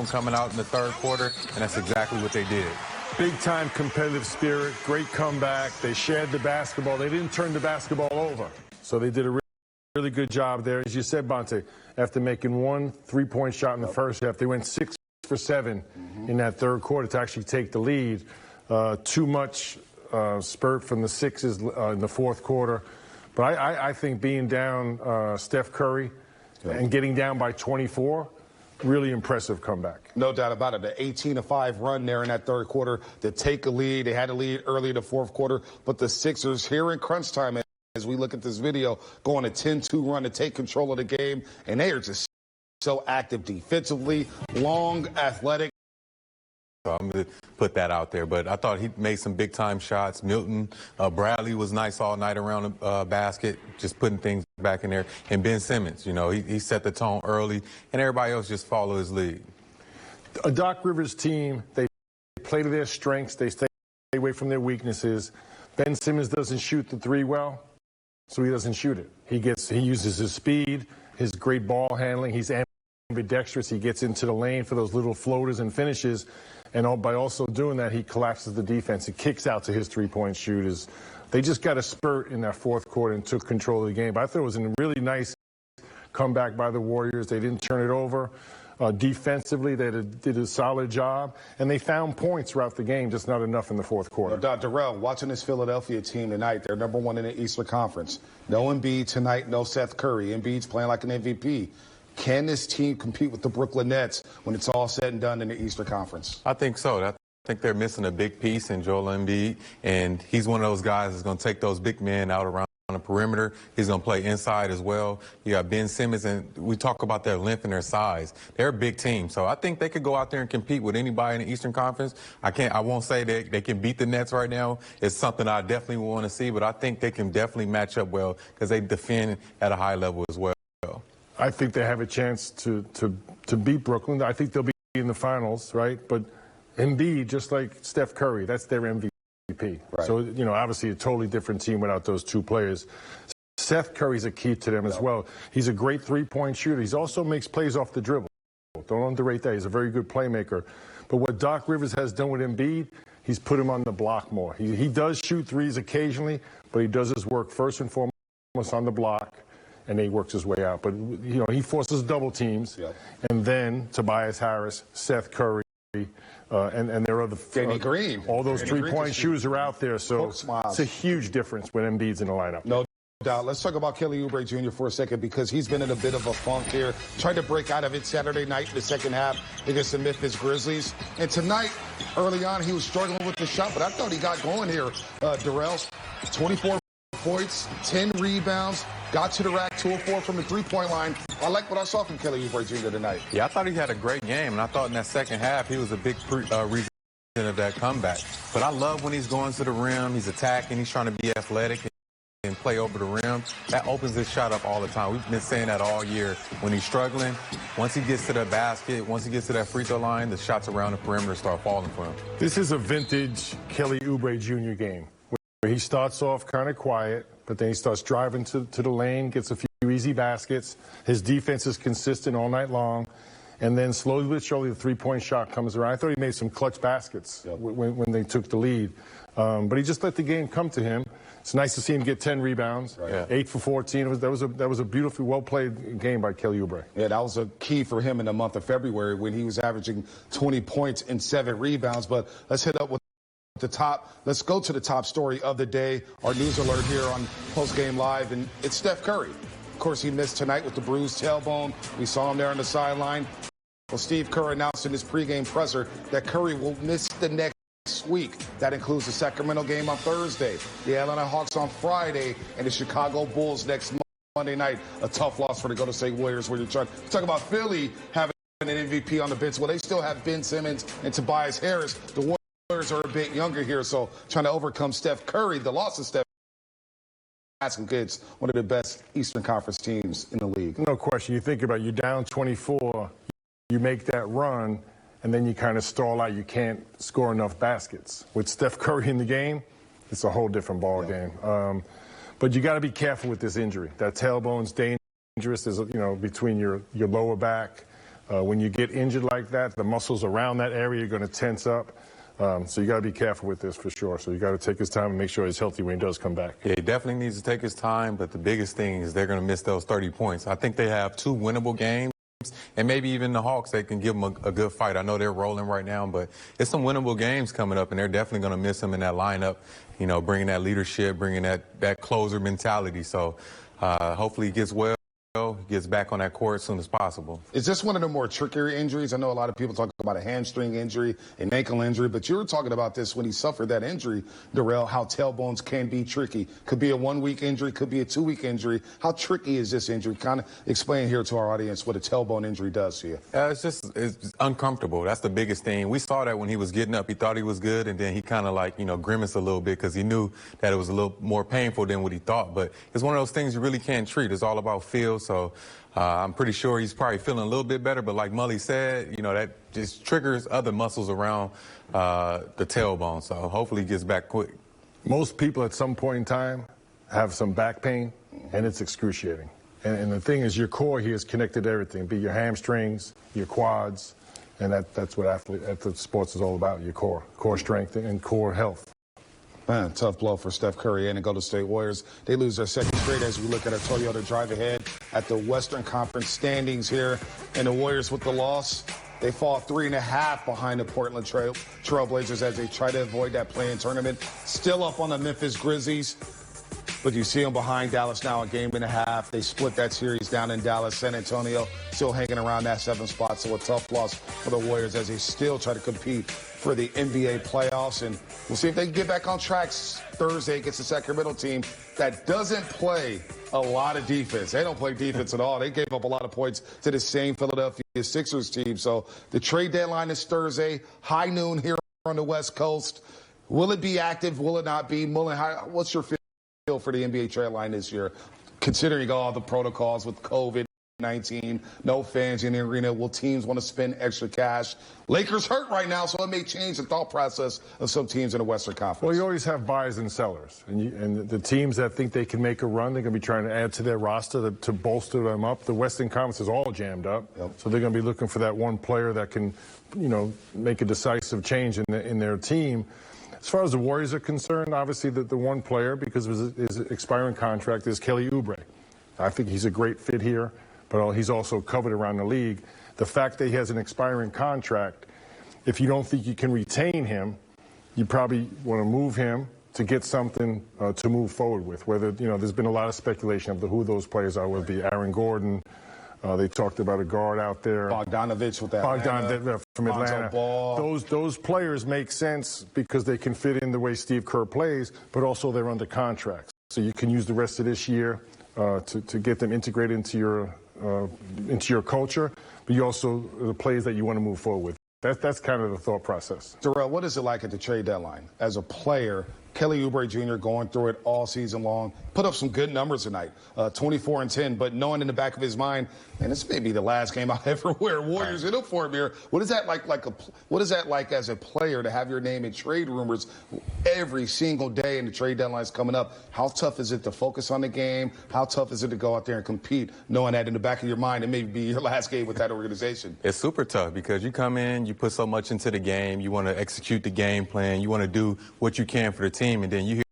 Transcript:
tone coming out in the third quarter, and that's exactly what they did. Big-time competitive spirit, great comeback. They shared the basketball. They didn't turn the basketball over. So they did a really good job there. As you said, Bonte, after making one three-point shot in the first half, they went 6 for 7 in that third quarter to actually take the lead. Too much spurt from the sixes in the fourth quarter. But I think being down Steph Curry and getting down by 24, really impressive comeback. No doubt about it. The 18-5 run there in that third quarter to take a lead. They had a lead early in the fourth quarter, but the Sixers here in crunch time, as we look at this video, go on a 10-2 run to take control of the game, and they are just so active defensively, long, athletic. So I'm going to put that out there, but I thought he made some big-time shots. Milton, Bradley was nice all night around the basket, just putting things back in there. And Ben Simmons, you know, he set the tone early, and everybody else just followed his lead. A Doc Rivers team, they play to their strengths. They stay away from their weaknesses. Ben Simmons doesn't shoot the three well, so he doesn't shoot it. He uses his speed, his great ball handling. He's ambidextrous. He gets into the lane for those little floaters and finishes. And by also doing that, he collapses the defense. He kicks out to his three-point shooters. They just got a spurt in that fourth quarter and took control of the game. But I thought it was a really nice comeback by the Warriors. They didn't turn it over. Defensively, they did a solid job. And they found points throughout the game, just not enough in the fourth quarter. Darrell, watching this Philadelphia team tonight, they're #1 in the Eastern Conference. No Embiid tonight, no Seth Curry. Embiid's playing like an MVP. Can this team compete with the Brooklyn Nets when it's all said and done in the Eastern Conference? I think so. I think they're missing a big piece in Joel Embiid, and he's one of those guys that's going to take those big men out around the perimeter. He's going to play inside as well. You got Ben Simmons, and we talk about their length and their size. They're a big team, so I think they could go out there and compete with anybody in the Eastern Conference. I won't say that they can beat the Nets right now. It's something I definitely want to see, but I think they can definitely match up well because they defend at a high level as well. I think they have a chance to beat Brooklyn. I think they'll be in the finals, right? But Embiid, just like Steph Curry, that's their MVP. Right. So, you know, obviously a totally different team without those two players. Seth Curry's a key to them as well. He's a great three-point shooter. He also makes plays off the dribble. Don't underrate that. He's a very good playmaker. But what Doc Rivers has done with Embiid, he's put him on the block more. He does shoot threes occasionally, but he does his work first and foremost on the block. And he works his way out. But, you know, he forces double teams. Yep. And then Tobias Harris, Seth Curry, and their other Green. All those three-point shooters are out there. So it's a huge difference when Embiid's in the lineup. No doubt. Let's talk about Kelly Oubre Jr. for a second because he's been in a bit of a funk here. Tried to break out of it Saturday night in the second half against the Memphis Grizzlies. And tonight, early on, he was struggling with the shot. But I thought he got going here, Darrell. 24 points, 10 rebounds, got to the rack, 2 of 4 from the three-point line. I like what I saw from Kelly Oubre Jr. tonight. Yeah, I thought he had a great game, and I thought in that second half he was a big reason of that comeback. But I love when he's going to the rim, he's attacking, he's trying to be athletic and play over the rim. That opens his shot up all the time. We've been saying that all year. When he's struggling, once he gets to the basket, once he gets to that free throw line, the shots around the perimeter start falling for him. This is a vintage Kelly Oubre Jr. game. He starts off kind of quiet, but then he starts driving to the lane, gets a few easy baskets. His defense is consistent all night long. And then slowly but surely the three-point shot comes around. I thought he made some clutch baskets when they took the lead. But he just let the game come to him. It's nice to see him get 10 rebounds, 8 for 14. That was a beautifully well-played game by Kelly Oubre. Yeah, that was a key for him in the month of February when he was averaging 20 points and 7 rebounds. But let's hit up with let's go to the top story of the day. Our news alert here on Post Game Live, and it's Steph Curry. Of course, he missed tonight with the bruised tailbone. We saw him there on the sideline. Well, Steve Kerr announced in his pregame presser that Curry will miss the next week. That includes the Sacramento game on Thursday, the Atlanta Hawks on Friday, and the Chicago Bulls next Monday night. A tough loss for the Golden State Warriors. Where you're trying to talk about Philly having an MVP on the bench. Well, they still have Ben Simmons and Tobias Harris. The Warriors are a bit younger here, so trying to overcome Steph Curry, the loss of Steph. It's one of the best Eastern Conference teams in the league. No question. You think about it, you're down 24, you make that run, and then you kind of stall out. You can't score enough baskets. With Steph Curry in the game, it's a whole different ball game. But you got to be careful with this injury. That tailbone's dangerous. There's, you know, between your lower back, When you get injured like that, the muscles around that area are going to tense up. So you got to be careful with this for sure. So you got to take his time and make sure he's healthy when he does come back. Yeah, he definitely needs to take his time, but the biggest thing is they're going to miss those 30 points. I think they have 2 winnable games, and maybe even the Hawks, they can give them a good fight. I know they're rolling right now, but it's some winnable games coming up, and they're definitely going to miss him in that lineup, you know, bringing that leadership, bringing that closer mentality. So hopefully he gets well. He gets back on that court as soon as possible. Is this one of the more trickier injuries? I know a lot of people talk about a hamstring injury, an ankle injury, but you were talking about this when he suffered that injury, Darrell, how tailbones can be tricky. Could be a 1-week injury, could be a 2-week injury. How tricky is this injury? Kind of explain here to our audience what a tailbone injury does to you. It's uncomfortable. That's the biggest thing. We saw that when he was getting up. He thought he was good, and then he kind of like, you know, grimaced a little bit because he knew that it was a little more painful than what he thought. But it's one of those things you really can't treat. It's all about feel. So I'm pretty sure he's probably feeling a little bit better. But like Mully said, you know, that just triggers other muscles around the tailbone. So hopefully he gets back quick. Most people at some point in time have some back pain, and it's excruciating. And the thing is, your core here is connected to everything, be your hamstrings, your quads, and that's what sports is all about, your core strength and core health. Man, tough blow for Steph Curry and the Golden State Warriors. They lose their second straight as we look at our Toyota drive ahead at the Western Conference standings here. And the Warriors with the loss, they fall 3.5 behind the Portland Trailblazers as they try to avoid that play-in tournament. Still up on the Memphis Grizzlies. But you see them behind Dallas now, a game and a half. They split that series down in Dallas. San Antonio still hanging around that 7th spot. So a tough loss for the Warriors as they still try to compete for the NBA playoffs. And we'll see if they can get back on track Thursday against the Sacramento team that doesn't play a lot of defense. They don't play defense at all. They gave up a lot of points to the same Philadelphia Sixers team. So the trade deadline is Thursday, high noon here on the West Coast. Will it be active? Will it not be? Mullen, what's your feel for the NBA trade line this year, considering all the protocols with COVID-19, no fans in the arena? Will teams want to spend extra cash? Lakers hurt right now, so it may change the thought process of some teams in the Western Conference. Well, you always have buyers and sellers, and the teams that think they can make a run, they're going to be trying to add to their roster to bolster them up. The Western Conference is all jammed up, so they're going to be looking for that one player that can, you know, make a decisive change in their team. As far as the Warriors are concerned, obviously the one player, because of his expiring contract, is Kelly Oubre. I think he's a great fit here, but he's also covered around the league. The fact that he has an expiring contract, if you don't think you can retain him, you probably want to move him to get something to move forward with. Whether, you know, there's been a lot of speculation of who those players are, whether it be Aaron Gordon. They talked about a guard out there. Bogdanovich with that. Bogdanovich from Atlanta. Those players make sense because they can fit in the way Steve Kerr plays, but also they're under contract. So you can use the rest of this year to get them integrated into your culture, but you also the players that you want to move forward with. That's kind of the thought process. Darrell, what is it like at the trade deadline as a player? Kelly Oubre Jr. going through it all season long. Put up some good numbers tonight, 24-10, but knowing in the back of his mind, and this may be the last game I'll ever wear Warriors uniform here. What is that what is that like as a player to have your name in trade rumors every single day and the trade deadline's coming up? How tough is it to focus on the game? How tough is it to go out there and compete, knowing that in the back of your mind it may be your last game with that organization? It's super tough because you come in, you put so much into the game, you want to execute the game plan, you want to do what you can for the team, and then you hear